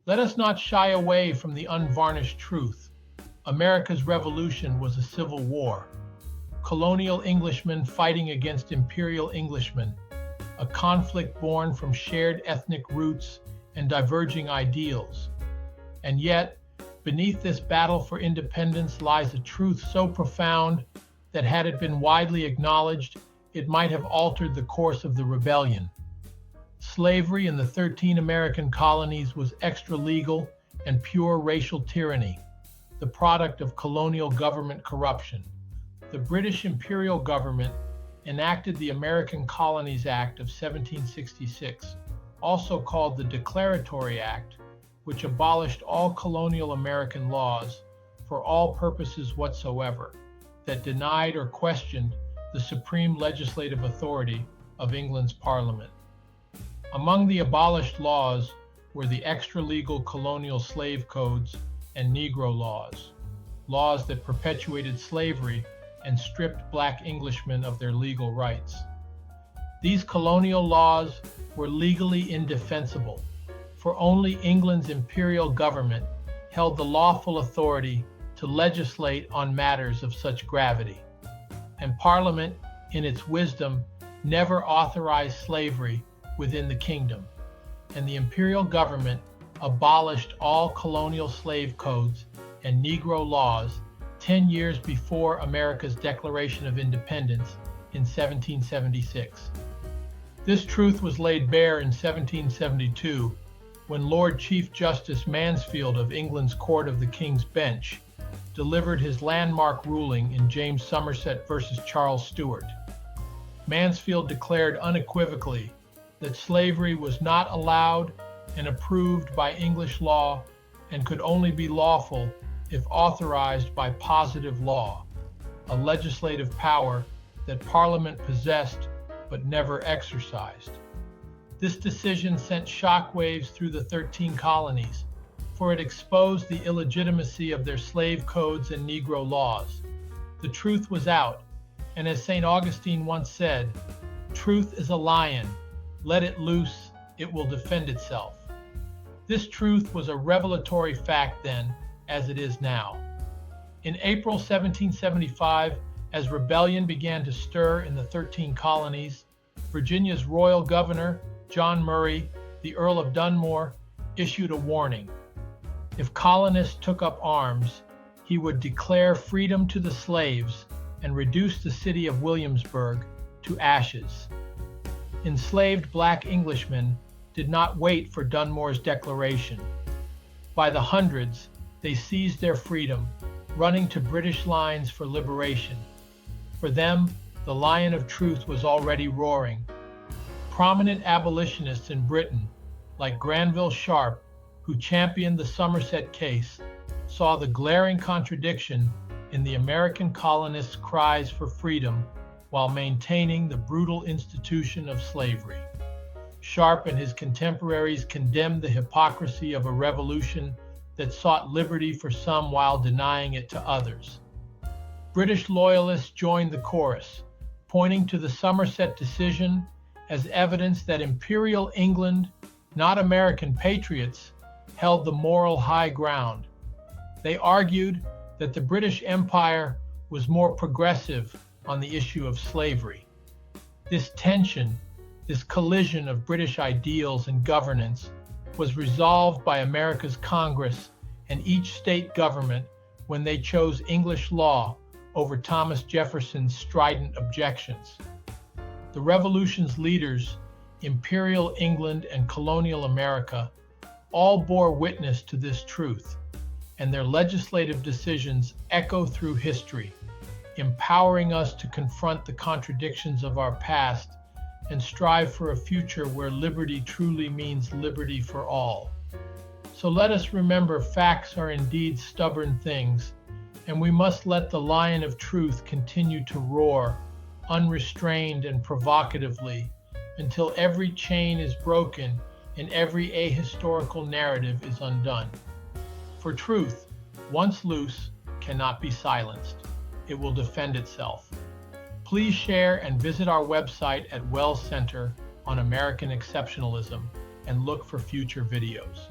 Let us not shy away from the unvarnished truth. America's revolution was a civil war. Colonial Englishmen fighting against imperial Englishmen, a conflict born from shared ethnic roots and diverging ideals. And yet, beneath this battle for independence lies a truth so profound that had it been widely acknowledged, it might have altered the course of the rebellion. Slavery in the 13 American colonies was extra-legal and pure racial tyranny, the product of colonial government corruption. The British imperial government enacted the American Colonies Act of 1766, also called the Declaratory Act, which abolished all colonial American laws for all purposes whatsoever, that denied or questioned the supreme legislative authority of England's Parliament. Among the abolished laws were the extra-legal colonial slave codes and Negro laws, laws that perpetuated slavery and stripped black Englishmen of their legal rights. These colonial laws were legally indefensible, for only England's imperial government held the lawful authority to legislate on matters of such gravity. And Parliament, in its wisdom, never authorized slavery within the kingdom, and the imperial government abolished all colonial slave codes and Negro laws 10 years before America's Declaration of Independence in 1776. This truth was laid bare in 1772 when Lord Chief Justice Mansfield of England's Court of the King's Bench delivered his landmark ruling in James Somerset versus Charles Stuart. Mansfield declared unequivocally that slavery was not allowed and approved by English law and could only be lawful if authorized by positive law, a legislative power that Parliament possessed but never exercised. This decision sent shockwaves through the 13 colonies, for it exposed the illegitimacy of their slave codes and Negro laws. The truth was out, and as St. Augustine once said, "Truth is a lion. Let it loose, it will defend itself." This truth was a revelatory fact then, as it is now. In April 1775, as rebellion began to stir in the 13 colonies, Virginia's royal governor, John Murray, the Earl of Dunmore, issued a warning. If colonists took up arms, he would declare freedom to the slaves and reduce the city of Williamsburg to ashes. Enslaved black Englishmen did not wait for Dunmore's declaration. By the hundreds, they seized their freedom, running to British lines for liberation. For them, the Lion of Truth was already roaring. Prominent abolitionists in Britain, like Granville Sharp, who championed the Somerset case, saw the glaring contradiction in the American colonists' cries for freedom while maintaining the brutal institution of slavery. Sharp and his contemporaries condemned the hypocrisy of a revolution that sought liberty for some while denying it to others. British loyalists joined the chorus, pointing to the Somerset decision as evidence that imperial England, not American patriots, held the moral high ground. They argued that the British Empire was more progressive on the issue of slavery. This tension, this collision of British ideals and governance, was resolved by America's Congress and each state government when they chose English law over Thomas Jefferson's strident objections. The Revolution's leaders, Imperial England and colonial America, all bore witness to this truth, and their legislative decisions echo through history, empowering us to confront the contradictions of our past and strive for a future where liberty truly means liberty for all. So let us remember facts are indeed stubborn things, and we must let the Lion of Truth continue to roar, unrestrained and provocatively, until every chain is broken and every ahistorical narrative is undone. For truth, once loose, cannot be silenced. It will defend itself. Please share and visit our website at Wells Center on American Exceptionalism and look for future videos.